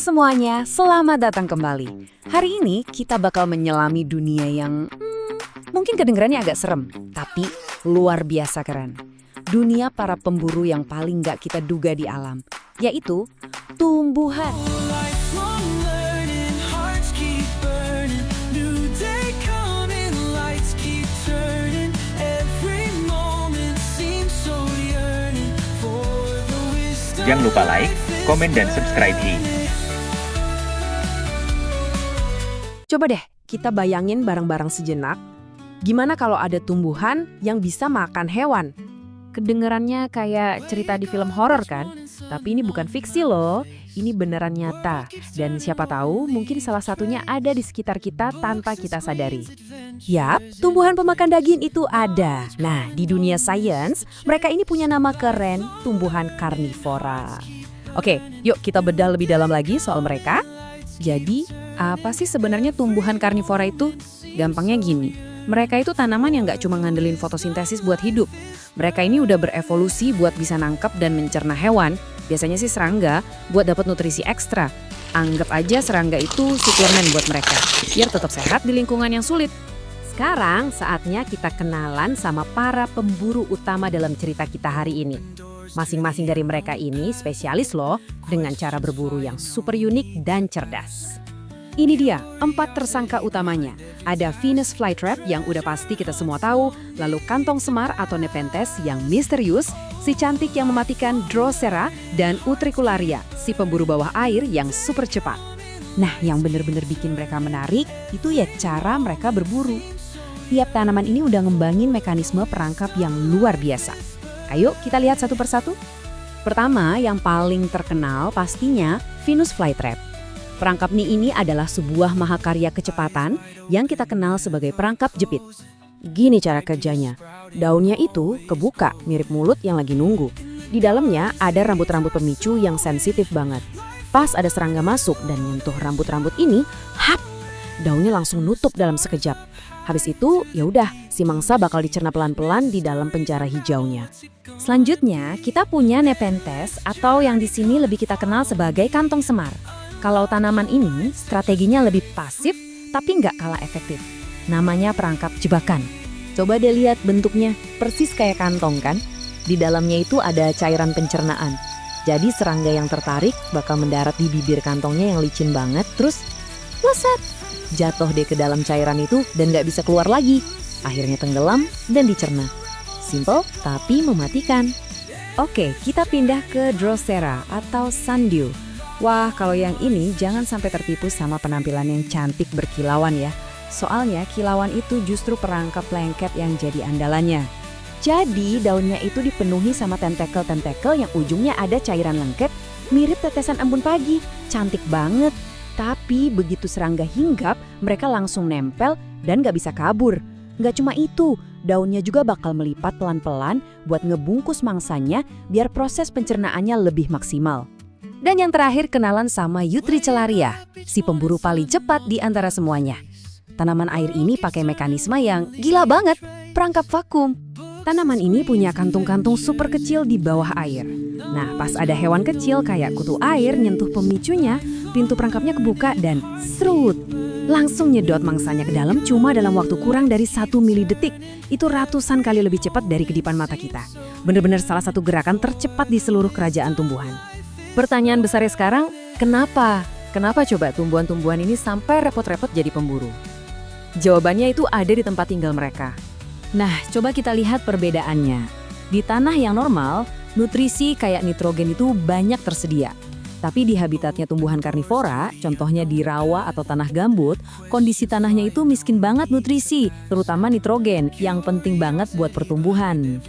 semuanya, selamat datang kembali. Hari ini kita bakal menyelami dunia yang mungkin kedengarannya agak serem, tapi luar biasa keren. Dunia para pemburu yang paling gak kita duga di alam, yaitu tumbuhan. Jangan lupa like, komen, dan subscribe ini. Coba deh kita bayangin bareng-bareng sejenak, gimana kalau ada tumbuhan yang bisa makan hewan? Kedengerannya kayak cerita di film horor kan? Tapi ini bukan fiksi loh, ini beneran nyata. Dan siapa tahu mungkin salah satunya ada di sekitar kita tanpa kita sadari. Yap, tumbuhan pemakan daging itu ada. Nah, di dunia sains, mereka ini punya nama keren, tumbuhan karnivora. Oke, yuk kita bedah lebih dalam lagi soal mereka. Jadi, apa sih sebenarnya tumbuhan karnivora itu? Gampangnya gini, mereka itu tanaman yang nggak cuma ngandelin fotosintesis buat hidup. Mereka ini udah berevolusi buat bisa nangkep dan mencerna hewan, biasanya sih serangga, buat dapat nutrisi ekstra. Anggap aja serangga itu suplemen buat mereka, biar tetap sehat di lingkungan yang sulit. Sekarang saatnya kita kenalan sama para pemburu utama dalam cerita kita hari ini. Masing-masing dari mereka ini spesialis loh, dengan cara berburu yang super unik dan cerdas. Ini dia 4 tersangka utamanya. Ada Venus flytrap yang udah pasti kita semua tahu, lalu kantong semar atau Nepenthes yang misterius, si cantik yang mematikan Drosera, dan Utricularia, si pemburu bawah air yang super cepat. Nah, yang bener-bener bikin mereka menarik itu ya cara mereka berburu. Tiap tanaman ini udah ngembangin mekanisme perangkap yang luar biasa. Ayo kita lihat satu persatu. Pertama, yang paling terkenal pastinya Venus flytrap. Perangkap ini adalah sebuah mahakarya kecepatan yang kita kenal sebagai perangkap jepit. Gini cara kerjanya, daunnya itu kebuka mirip mulut yang lagi nunggu. Di dalamnya ada rambut-rambut pemicu yang sensitif banget. Pas ada serangga masuk dan nyentuh rambut-rambut ini, hap, daunnya langsung nutup dalam sekejap. Habis itu, ya udah, si mangsa bakal dicerna pelan-pelan di dalam penjara hijaunya. Selanjutnya, kita punya Nepenthes atau yang di sini lebih kita kenal sebagai kantong semar. Kalau tanaman ini strateginya lebih pasif tapi nggak kalah efektif. Namanya perangkap jebakan. Coba deh lihat bentuknya, persis kayak kantong kan? Di dalamnya itu ada cairan pencernaan. Jadi serangga yang tertarik bakal mendarat di bibir kantongnya yang licin banget, terus leset. Jatuh deh ke dalam cairan itu dan nggak bisa keluar lagi. Akhirnya tenggelam dan dicerna. Simple tapi mematikan. Oke, kita pindah ke Drosera atau Sundew. Wah, kalau yang ini jangan sampai tertipu sama penampilan yang cantik berkilauan ya. Soalnya kilauan itu justru perangkap lengket yang jadi andalannya. Jadi daunnya itu dipenuhi sama tentakel-tentakel yang ujungnya ada cairan lengket mirip tetesan embun pagi. Cantik banget. Tapi begitu serangga hinggap, mereka langsung nempel dan gak bisa kabur. Gak cuma itu, daunnya juga bakal melipat pelan-pelan buat ngebungkus mangsanya biar proses pencernaannya lebih maksimal. Dan yang terakhir kenalan sama Utricularia, si pemburu paling cepat di antara semuanya. Tanaman air ini pakai mekanisme yang gila banget, perangkap vakum. Tanaman ini punya kantung-kantung super kecil di bawah air. Nah, pas ada hewan kecil kayak kutu air nyentuh pemicunya, pintu perangkapnya kebuka dan serut. Langsung nyedot mangsanya ke dalam cuma dalam waktu kurang dari 1 milidetik. Itu ratusan kali lebih cepat dari kedipan mata kita. Bener-bener salah satu gerakan tercepat di seluruh kerajaan tumbuhan. Pertanyaan besarnya sekarang, kenapa? Kenapa coba tumbuhan-tumbuhan ini sampai repot-repot jadi pemburu? Jawabannya itu ada di tempat tinggal mereka. Nah, coba kita lihat perbedaannya. Di tanah yang normal, nutrisi kayak nitrogen itu banyak tersedia. Tapi di habitatnya tumbuhan karnivora, contohnya di rawa atau tanah gambut, kondisi tanahnya itu miskin banget nutrisi, terutama nitrogen yang penting banget buat pertumbuhan.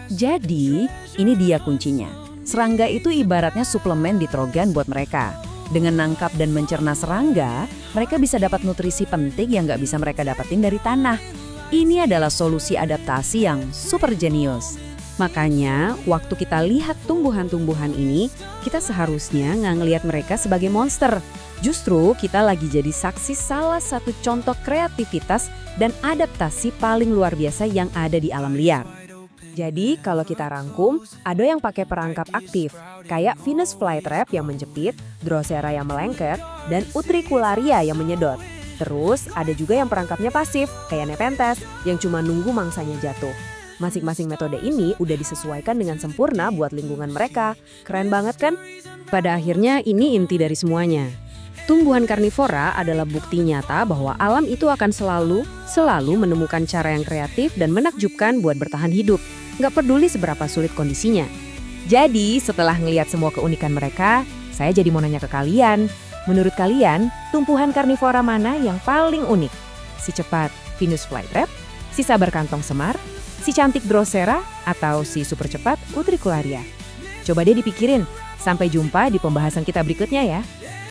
Jadi, ini dia kuncinya. Serangga itu ibaratnya suplemen nitrogen buat mereka. Dengan nangkap dan mencerna serangga, mereka bisa dapat nutrisi penting yang nggak bisa mereka dapetin dari tanah. Ini adalah solusi adaptasi yang super jenius. Makanya, waktu kita lihat tumbuhan-tumbuhan ini, kita seharusnya nggak ngelihat mereka sebagai monster. Justru kita lagi jadi saksi salah satu contoh kreativitas dan adaptasi paling luar biasa yang ada di alam liar. Jadi kalau kita rangkum, ada yang pakai perangkap aktif, kayak Venus flytrap yang menjepit, Drosera yang melengket, dan Utricularia yang menyedot. Terus ada juga yang perangkapnya pasif, kayak Nepenthes, yang cuma nunggu mangsanya jatuh. Masing-masing metode ini udah disesuaikan dengan sempurna buat lingkungan mereka. Keren banget kan? Pada akhirnya ini inti dari semuanya. Tumbuhan karnivora adalah bukti nyata bahwa alam itu akan selalu menemukan cara yang kreatif dan menakjubkan buat bertahan hidup. Nggak peduli seberapa sulit kondisinya. Jadi, setelah ngelihat semua keunikan mereka, saya jadi mau nanya ke kalian. Menurut kalian, tumbuhan karnivora mana yang paling unik? Si cepat Venus flytrap, si sabar kantong semar, si cantik Drosera, atau si super cepat Utricularia? Coba deh dipikirin. Sampai jumpa di pembahasan kita berikutnya ya.